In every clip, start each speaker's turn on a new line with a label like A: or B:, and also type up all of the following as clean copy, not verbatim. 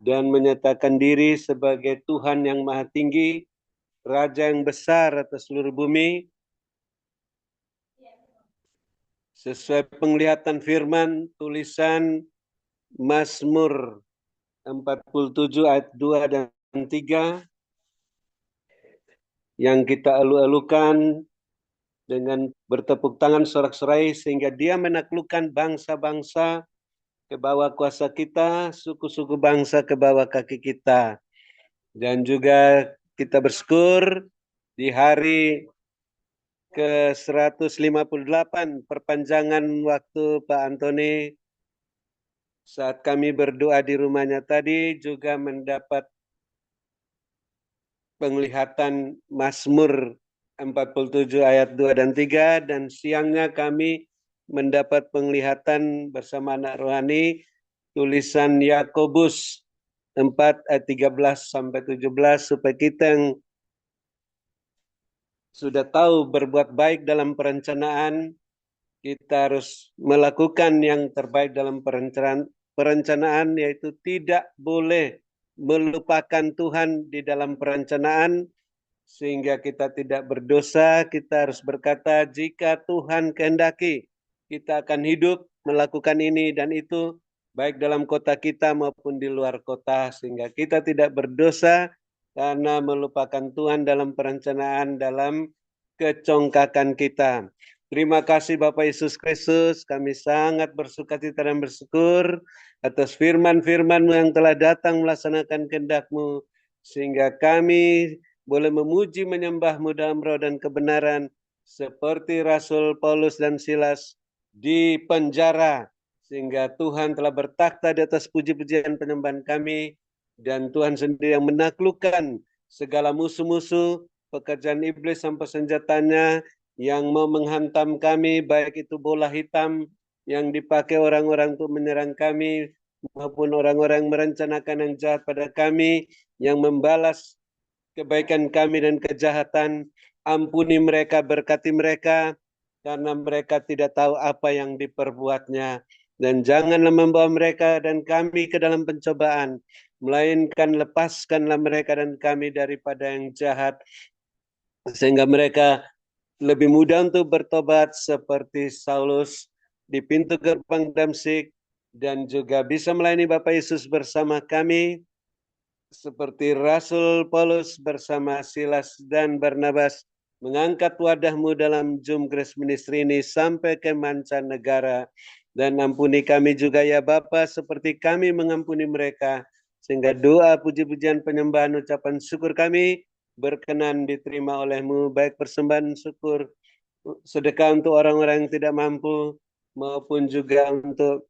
A: dan menyatakan diri sebagai Tuhan yang Maha Tinggi, Raja yang besar atas seluruh bumi, sesuai penglihatan firman tulisan Mazmur 47 ayat 2 dan 3 yang kita elu-elukan dengan bertepuk tangan sorak-sorai sehingga Dia menaklukkan bangsa-bangsa ke bawah kuasa kita, suku-suku bangsa ke bawah kaki kita. Dan juga kita bersyukur di hari ke-158 perpanjangan waktu Pak Antoni, saat kami berdoa di rumahnya tadi juga mendapat penglihatan Mazmur 47 ayat 2 dan 3, dan siangnya kami mendapat penglihatan bersama anak rohani tulisan Yakobus 4 ayat 13 sampai 17, supaya kita yang sudah tahu berbuat baik dalam perencanaan, kita harus melakukan yang terbaik dalam perencanaan, yaitu tidak boleh melupakan Tuhan di dalam perencanaan, sehingga kita tidak berdosa. Kita harus berkata, jika Tuhan kehendaki, kita akan hidup melakukan ini dan itu, baik dalam kota kita maupun di luar kota, sehingga kita tidak berdosa karena melupakan Tuhan dalam perencanaan, dalam kecongkakan kita. Terima kasih Bapak Yesus Kristus, kami sangat bersukacita dan bersyukur atas firman-firman-Mu yang telah datang melaksanakan kehendak-Mu, sehingga kami boleh memuji menyembah-Mu dalam roh dan kebenaran, seperti Rasul Paulus dan Silas di penjara, sehingga Tuhan telah bertakhta di atas puji-pujian penyembahan kami, dan Tuhan sendiri yang menaklukkan segala musuh-musuh, pekerjaan iblis sampai senjatanya yang mau menghantam kami, baik itu bola hitam yang dipakai orang-orang untuk menyerang kami, maupun orang-orang merencanakan yang jahat pada kami, yang membalas kebaikan kami dan kejahatan. Ampuni mereka, berkati mereka, karena mereka tidak tahu apa yang diperbuatnya. Dan janganlah membawa mereka dan kami ke dalam pencobaan, melainkan lepaskanlah mereka dan kami daripada yang jahat, sehingga mereka lebih mudah untuk bertobat seperti Saulus di pintu gerbang Damsyik, dan juga bisa melayani Bapak Yesus bersama kami, seperti Rasul Paulus bersama Silas dan Barnabas mengangkat wadahmu dalam Zoom Grace Ministry ini sampai ke mancanegara. Dan ampuni kami juga ya Bapa, seperti kami mengampuni mereka, sehingga doa, puji-pujian, penyembahan, ucapan syukur kami berkenan diterima oleh-Mu, baik persembahan syukur, sedekah untuk orang-orang yang tidak mampu, maupun juga untuk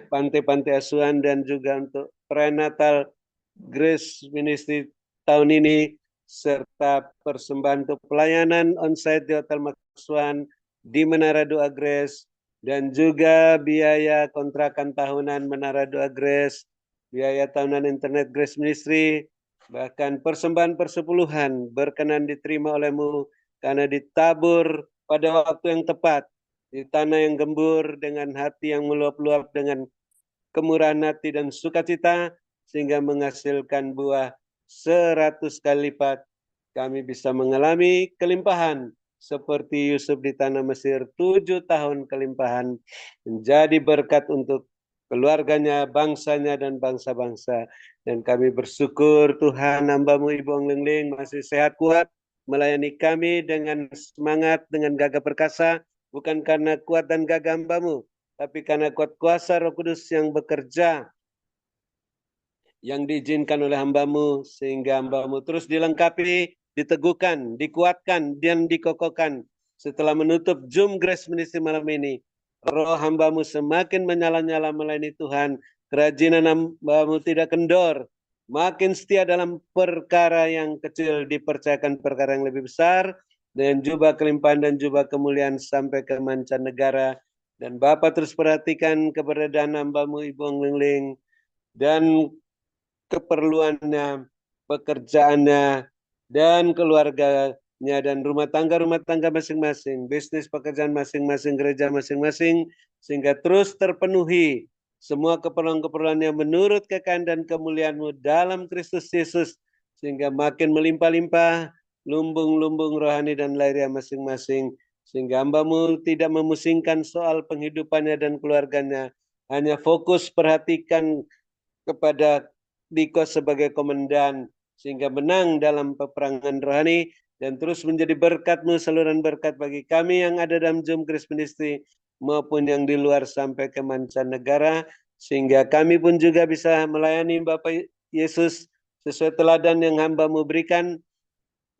A: pantai-pantai asuhan, dan juga untuk prenatal Grace Ministry tahun ini, serta persembahan untuk pelayanan onsite di Hotel Maksuan, di Menara Doa Grace, dan juga biaya kontrakan tahunan Menara Doa Grace, biaya tahunan internet Grace Ministry, bahkan persembahan persepuluhan berkenan diterima oleh-Mu, karena ditabur pada waktu yang tepat, di tanah yang gembur, dengan hati yang meluap-luap, dengan kemurahan hati dan sukacita, sehingga menghasilkan buah 100 kali lipat. Kami bisa mengalami kelimpahan seperti Yusuf di tanah Mesir, 7 tahun kelimpahan, menjadi berkat untuk keluarganya, bangsanya, dan bangsa-bangsa. Dan kami bersyukur Tuhan, hamba-Mu Ibu Ong Ling Ling masih sehat kuat, melayani kami dengan semangat, dengan gagah perkasa, bukan karena kuat dan gagah hamba-Mu, tapi karena kuat kuasa Roh Kudus yang bekerja, yang diizinkan oleh hamba-Mu, sehingga hamba-Mu terus dilengkapi, diteguhkan, dikuatkan, dan dikokohkan. Setelah menutup Zoom Grace Ministry malam ini, roh hamba-Mu semakin menyala-nyala melayani Tuhan, kerajinan hamba-Mu tidak kendor, makin setia dalam perkara yang kecil, dipercayakan perkara yang lebih besar, dan jubah kelimpahan dan jubah kemuliaan sampai ke mancanegara. Dan Bapak terus perhatikan keberadaan hamba-Mu Ibu Ong Ling Ling, dan keperluannya, pekerjaannya, dan keluarganya, dan rumah tangga masing-masing, bisnis pekerjaan masing-masing, gereja masing-masing, sehingga terus terpenuhi semua keperluan-keperluannya menurut kekayaan dan kemuliaan-Mu dalam Kristus Yesus, sehingga makin melimpah-limpah lumbung-lumbung rohani dan lahiriah masing-masing, sehingga hamba-Mu tidak memusingkan soal penghidupannya dan keluarganya, hanya fokus perhatikan kepada Diko sebagai komandan, sehingga menang dalam peperangan rohani dan terus menjadi berkat-Mu, saluran berkat bagi kami yang ada dalam Zoom Grace Ministry maupun yang di luar sampai ke mancanegara, sehingga kami pun juga bisa melayani Bapak Yesus sesuai teladan yang hamba-Mu berikan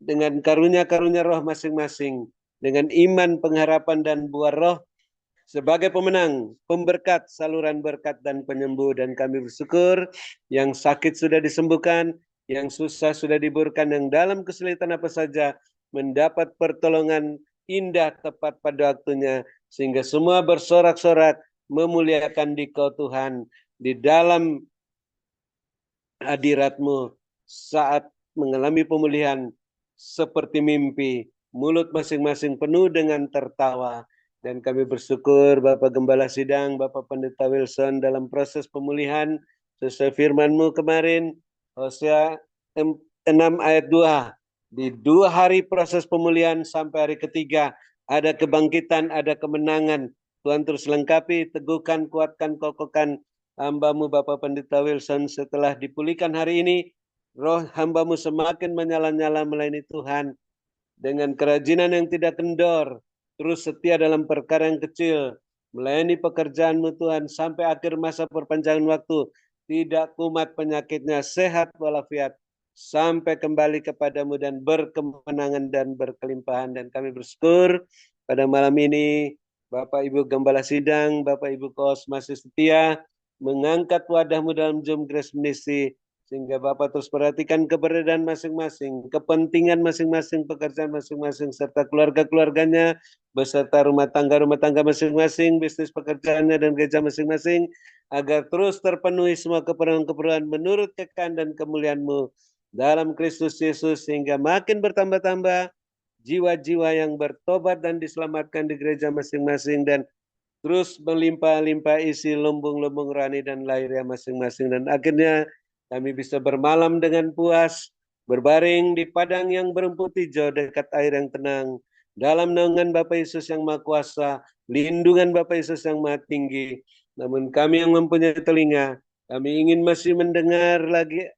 A: dengan karunia-karunia roh masing-masing, dengan iman, pengharapan, dan buah roh sebagai pemenang, pemberkat, saluran berkat, dan penyembuh. Dan kami bersyukur yang sakit sudah disembuhkan, yang susah sudah diburkan, yang dalam kesulitan apa saja mendapat pertolongan indah tepat pada waktunya, sehingga semua bersorak-sorak memuliakan Dikau Tuhan di dalam hadirat-Mu saat mengalami pemulihan seperti mimpi, mulut masing-masing penuh dengan tertawa. Dan kami bersyukur Bapak Gembala Sidang, Bapak Pendeta Wilson dalam proses pemulihan sesuai firman-Mu kemarin, Hosea 6 ayat 2. Di 2 hari proses pemulihan sampai hari ketiga, ada kebangkitan, ada kemenangan. Tuhan terus lengkapi, teguhkan, kuatkan, kokohkan hamba-Mu Bapak Pendeta Wilson setelah dipulihkan hari ini. Roh hamba-Mu semakin menyala-nyala melayani Tuhan dengan kerajinan yang tidak kendor, terus setia dalam perkara yang kecil, melayani pekerjaan-Mu Tuhan sampai akhir masa perpanjangan waktu, tidak kumat penyakitnya, sehat walafiat, sampai kembali kepadamu dan berkemenangan dan berkelimpahan. Dan kami bersyukur pada malam ini Bapak Ibu Gembala Sidang, Bapak Ibu Kos masih setia mengangkat wadahmu dalam Zoom Grace Ministry, sehingga Bapak terus perhatikan keberadaan masing-masing, kepentingan masing-masing, pekerjaan masing-masing, serta keluarga-keluarganya, beserta rumah tangga masing-masing, bisnis pekerjaannya, dan gereja masing-masing, agar terus terpenuhi semua keperluan-keperluan menurut kekayaan dan kemuliaan-Mu dalam Kristus Yesus, sehingga makin bertambah-tambah jiwa-jiwa yang bertobat dan diselamatkan di gereja masing-masing, dan terus melimpah-limpah isi lumbung-lumbung rohani dan lahiriah masing-masing. Dan akhirnya kami bisa bermalam dengan puas, berbaring di padang yang berumput hijau dekat air yang tenang, dalam naungan Bapa Yesus yang Maha Kuasa, lindungan Bapa Yesus yang Maha Tinggi. Namun kami yang mempunyai telinga, kami ingin masih mendengar lagi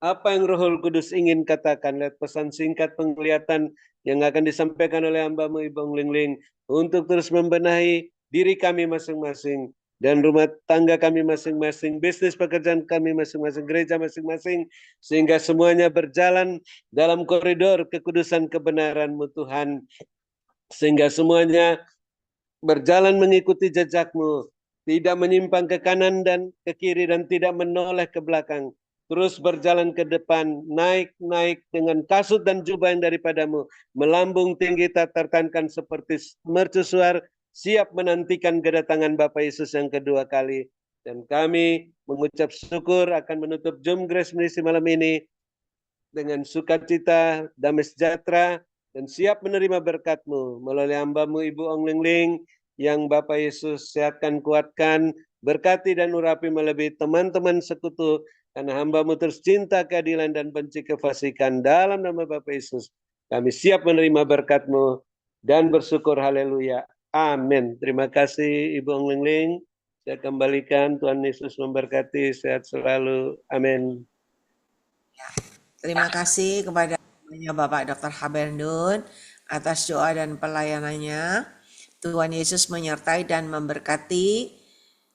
A: apa yang Roh Kudus ingin katakan lewat pesan singkat penglihatan yang akan disampaikan oleh hamba-Mu Ibu Lingling, untuk terus membenahi diri kami masing-masing dan rumah tangga kami masing-masing, bisnis pekerjaan kami masing-masing, gereja masing-masing, sehingga semuanya berjalan dalam koridor kekudusan kebenaran-Mu Tuhan, sehingga semuanya berjalan mengikuti jejak-Mu, tidak menyimpang ke kanan dan ke kiri dan tidak menoleh ke belakang, terus berjalan ke depan, naik dengan kasut dan jubah yang daripada-Mu, melambung tinggi tak tertahankan seperti mercusuar, siap menantikan kedatangan Bapa Yesus yang kedua kali. Dan kami mengucap syukur akan menutup Zoom Grace Ministry malam ini dengan sukacita, damai sejahtera, dan siap menerima berkat-Mu melalui hamba-Mu Ibu Ong Lingling, yang Bapak Yesus sehatkan, kuatkan, berkati dan urapi melebihi teman-teman sekutu, karena hamba-Mu terus cinta keadilan dan benci kefasikan. Dalam nama Bapak Yesus kami siap menerima berkat-Mu dan bersyukur. Haleluya, amin. Terima kasih Ibu Ong Lingling, saya kembalikan. Tuhan Yesus memberkati, sehat selalu, amin.
B: Terima kasih kepada Bapak Dr. Haberdun atas doa dan pelayanannya. Tuhan Yesus menyertai dan memberkati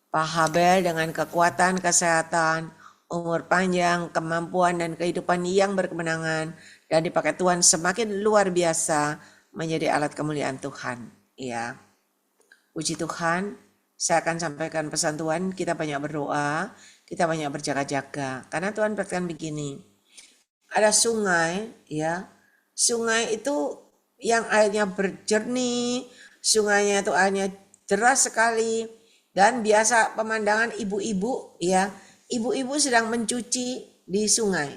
B: Pak Habel dengan kekuatan, kesehatan, umur panjang, kemampuan, dan kehidupan yang berkemenangan, dan dipakai Tuhan semakin luar biasa menjadi alat kemuliaan Tuhan. Ya, puji Tuhan. Saya akan sampaikan pesan Tuhan. Kita banyak berdoa, kita banyak berjaga-jaga, karena Tuhan berkatakan begini. Ada sungai, ya. Sungai itu yang airnya berjernih, sungainya itu airnya deras sekali, dan biasa pemandangan ibu-ibu, ya. Ibu-ibu sedang mencuci di sungai,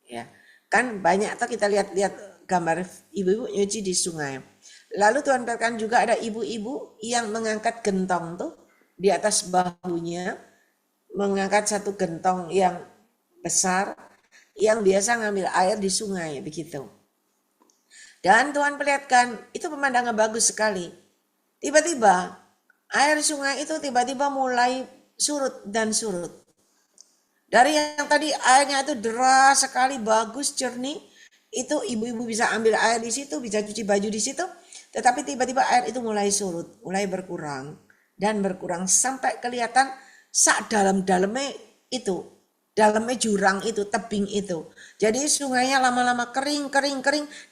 B: ya. Kan banyak tuh kita lihat gambar ibu-ibu nyuci di sungai. Lalu Tuhan berkatakan juga ada ibu-ibu yang mengangkat gentong tuh di atas bahunya, mengangkat satu gentong yang besar yang biasa ngambil air di sungai begitu. Dan Tuhan perlihatkan itu pemandangan bagus sekali. Tiba-tiba air sungai itu tiba-tiba mulai surut dan surut. Dari yang tadi airnya itu deras sekali, bagus, jernih, itu ibu-ibu bisa ambil air di situ, bisa cuci baju di situ, tetapi tiba-tiba air itu mulai surut, mulai berkurang dan berkurang sampai kelihatan sak dalam-dalamnya itu, dalamnya jurang itu, tebing itu. Jadi sungainya lama-lama kering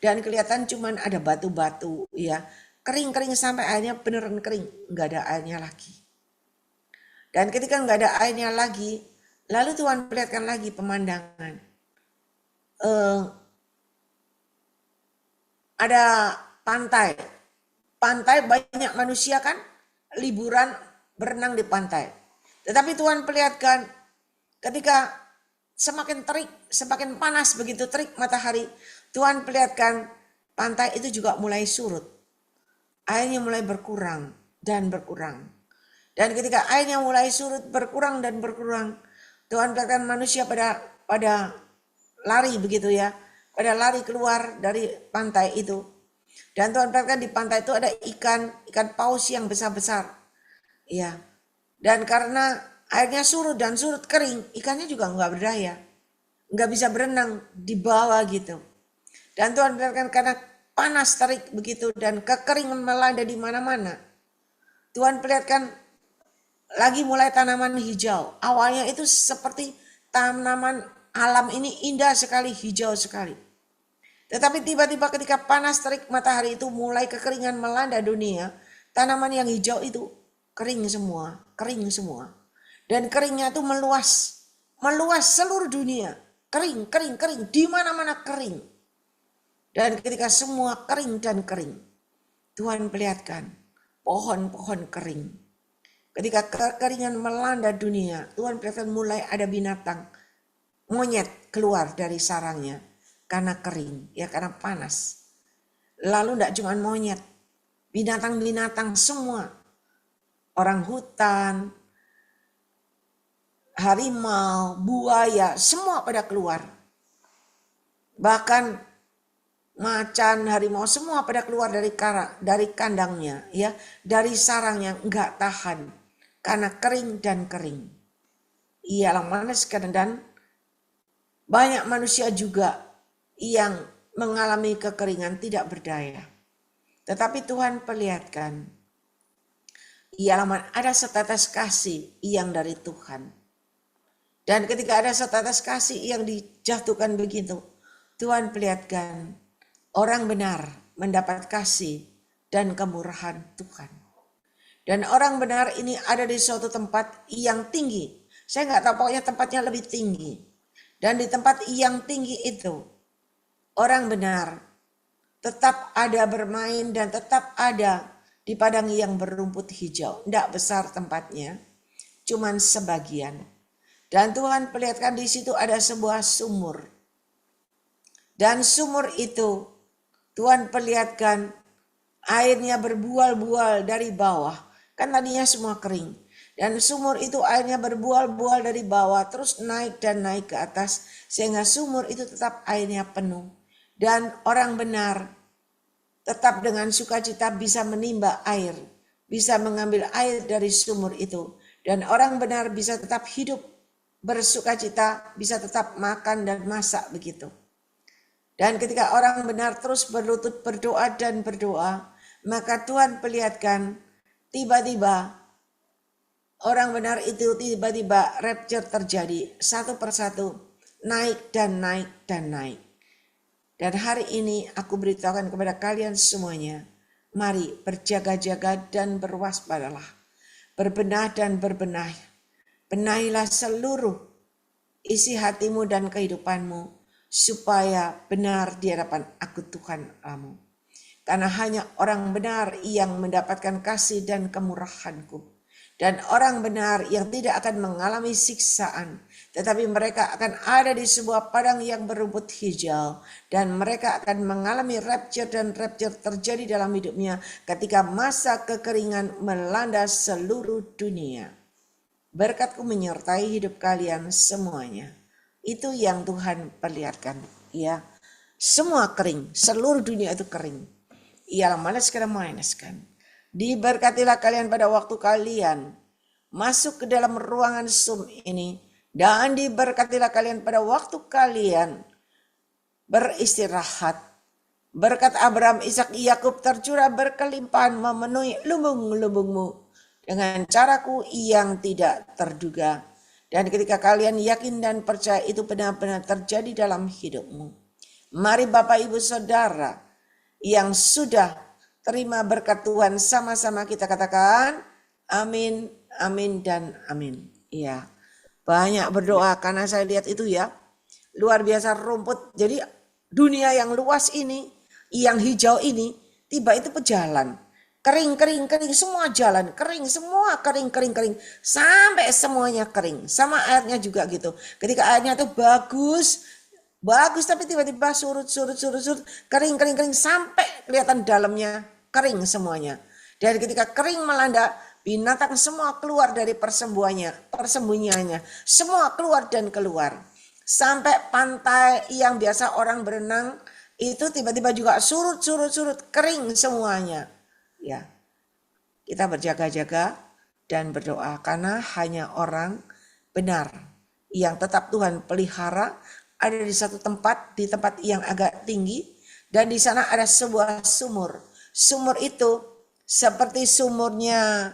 B: dan kelihatan cuman ada batu-batu ya. Kering sampai airnya beneran kering, nggak ada airnya lagi. Dan ketika nggak ada airnya lagi, lalu Tuhan perlihatkan lagi pemandangan. Ada pantai. Pantai banyak manusia kan liburan berenang di pantai. Tetapi Tuhan perlihatkan ketika semakin terik, semakin panas begitu terik matahari, Tuhan perlihatkan pantai itu juga mulai surut. Airnya mulai berkurang dan berkurang. Dan ketika airnya mulai surut berkurang dan berkurang, Tuhan perlihatkan manusia pada lari begitu ya, pada lari keluar dari pantai itu. Dan Tuhan perlihatkan di pantai itu ada ikan paus yang besar-besar. Ya. Dan karena airnya surut dan surut kering, ikannya juga nggak berdaya. Nggak bisa berenang di bawah gitu. Dan Tuhan perlihatkan karena panas terik begitu dan kekeringan melanda di mana-mana. Tuhan perlihatkan lagi mulai tanaman hijau. Awalnya itu seperti tanaman alam ini indah sekali, hijau sekali. Tetapi tiba-tiba ketika panas terik matahari itu mulai kekeringan melanda dunia, tanaman yang hijau itu kering semua. Dan keringnya itu meluas seluruh dunia. Kering, di mana-mana kering. Dan ketika semua kering, Tuhan perlihatkan pohon-pohon kering. Ketika kekeringan melanda dunia, Tuhan perlihatkan mulai ada binatang, monyet keluar dari sarangnya. Karena kering, ya karena panas. Lalu tidak cuma monyet, binatang-binatang semua. Orang hutan, harimau, buaya, semua pada keluar. Bahkan macan, harimau semua pada keluar dari kandangnya, ya, dari sarangnya, enggak tahan karena kering. Ialah manas dan banyak manusia juga yang mengalami kekeringan tidak berdaya. Tetapi Tuhan perlihatkan ialah ada setetes kasih yang dari Tuhan. Dan ketika ada setetes kasih yang dijatuhkan begitu, Tuhan perlihatkan orang benar mendapat kasih dan kemurahan Tuhan. Dan orang benar ini ada di suatu tempat yang tinggi. Saya nggak tahu, pokoknya tempatnya lebih tinggi. Dan di tempat yang tinggi itu, orang benar tetap ada bermain dan tetap ada di padang yang berumput hijau. Tidak besar tempatnya, cuman sebagian. Dan Tuhan perlihatkan di situ ada sebuah sumur. Dan sumur itu Tuhan perlihatkan airnya berbual-bual dari bawah. Kan tadinya semua kering. Dan sumur itu airnya berbual-bual dari bawah. Terus naik dan naik ke atas. Sehingga sumur itu tetap airnya penuh. Dan orang benar tetap dengan sukacita bisa menimba air. Bisa mengambil air dari sumur itu. Dan orang benar bisa tetap hidup bersukacita. Bisa tetap makan dan masak begitu. Dan ketika orang benar terus berlutut berdoa dan berdoa, maka Tuhan perlihatkan tiba-tiba orang benar itu tiba-tiba rapture terjadi satu persatu, naik dan naik dan naik. Dan hari ini aku beritahukan kepada kalian semuanya, mari berjaga-jaga dan berwaspadalah, berbenah dan berbenah, benahilah seluruh isi hatimu dan kehidupanmu, supaya benar di hadapan aku Tuhan Allahmu. Karena hanya orang benar yang mendapatkan kasih dan kemurahanku. Dan orang benar yang tidak akan mengalami siksaan. Tetapi mereka akan ada di sebuah padang yang berumput hijau. Dan mereka akan mengalami rapture dan rapture terjadi dalam hidupnya ketika masa kekeringan melanda seluruh dunia. Berkat-Ku menyertai hidup kalian semuanya. Itu yang Tuhan perlihatkan, ya. Semua kering, seluruh dunia itu kering. Ialah malaskan minuskan. Diberkatilah kalian pada waktu kalian masuk ke dalam ruangan Zoom ini, dan diberkatilah kalian pada waktu kalian beristirahat. Berkat Abraham, Ishak, Yakub tercurah berkelimpahan memenuhi lubung-lubungmu dengan caraku yang tidak terduga. Dan ketika kalian yakin dan percaya itu benar-benar terjadi dalam hidupmu. Mari Bapak Ibu Saudara yang sudah terima berkat Tuhan, sama-sama kita katakan amin, amin, dan amin. Iya, banyak berdoa karena saya lihat itu ya, luar biasa rumput. Jadi dunia yang luas ini, yang hijau ini, tiba itu pejalan. Kering, semua jalan, kering, semua kering, sampai semuanya kering. Sama airnya juga gitu. Ketika airnya itu bagus, tapi tiba-tiba surut, kering, sampai kelihatan dalamnya kering semuanya. Dan ketika kering melanda, binatang semua keluar dari persembunyiannya, semua keluar dan keluar. Sampai pantai yang biasa orang berenang itu tiba-tiba juga surut, kering semuanya. Ya, kita berjaga-jaga dan berdoa karena hanya orang benar yang tetap Tuhan pelihara ada di satu tempat, di tempat yang agak tinggi, dan di sana ada sebuah sumur. Sumur itu seperti sumurnya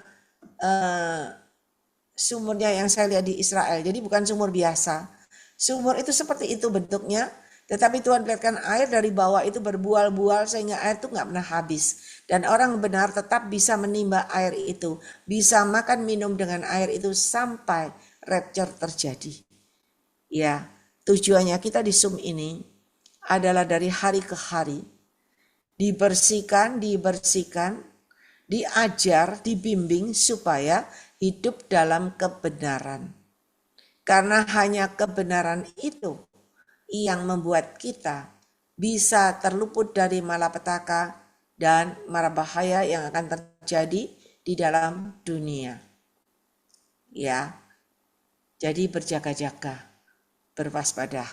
B: yang saya lihat di Israel. Jadi bukan sumur biasa. Sumur itu seperti itu bentuknya, tetapi Tuhan perlihatkan air dari bawah itu berbual-bual sehingga air itu nggak pernah habis. Dan orang benar tetap bisa menimba air itu, bisa makan minum dengan air itu sampai rapture terjadi. Ya, tujuannya kita di Zoom ini adalah dari hari ke hari dibersihkan, diajar, dibimbing supaya hidup dalam kebenaran. Karena hanya kebenaran itu yang membuat kita bisa terluput dari malapetaka dan mara bahaya yang akan terjadi di dalam dunia. Ya, jadi berjaga-jaga, berwaspada.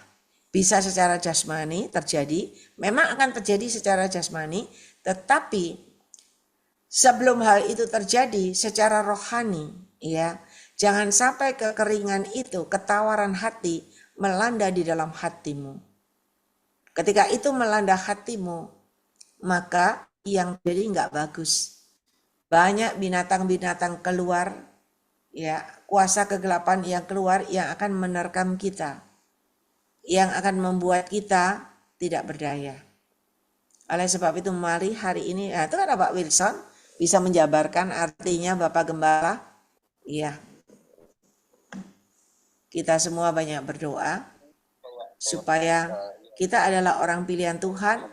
B: Bisa secara jasmani terjadi, memang akan terjadi secara jasmani, tetapi sebelum hal itu terjadi secara rohani, ya, jangan sampai kekeringan itu, ketawaran hati melanda di dalam hatimu. Ketika itu melanda hatimu, maka yang jadi nggak bagus. Banyak binatang-binatang keluar, ya, kuasa kegelapan yang keluar yang akan menerkam kita, yang akan membuat kita tidak berdaya. Oleh sebab itu mari hari ini, itu kan Pak Wilson bisa menjabarkan artinya Bapak Gembala. Iya. Kita semua banyak berdoa supaya kita adalah orang pilihan Tuhan,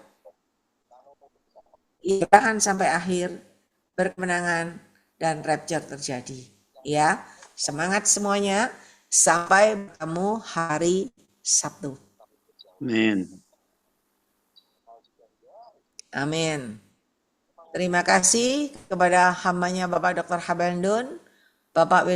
B: bertahan sampai akhir, berkemenangan, dan rapture terjadi. Ya, semangat semuanya, sampai bertemu hari Sabtu.
A: Amin.
B: Amin. Terima kasih kepada hambanya Bapak Dr. Habendun, Bapak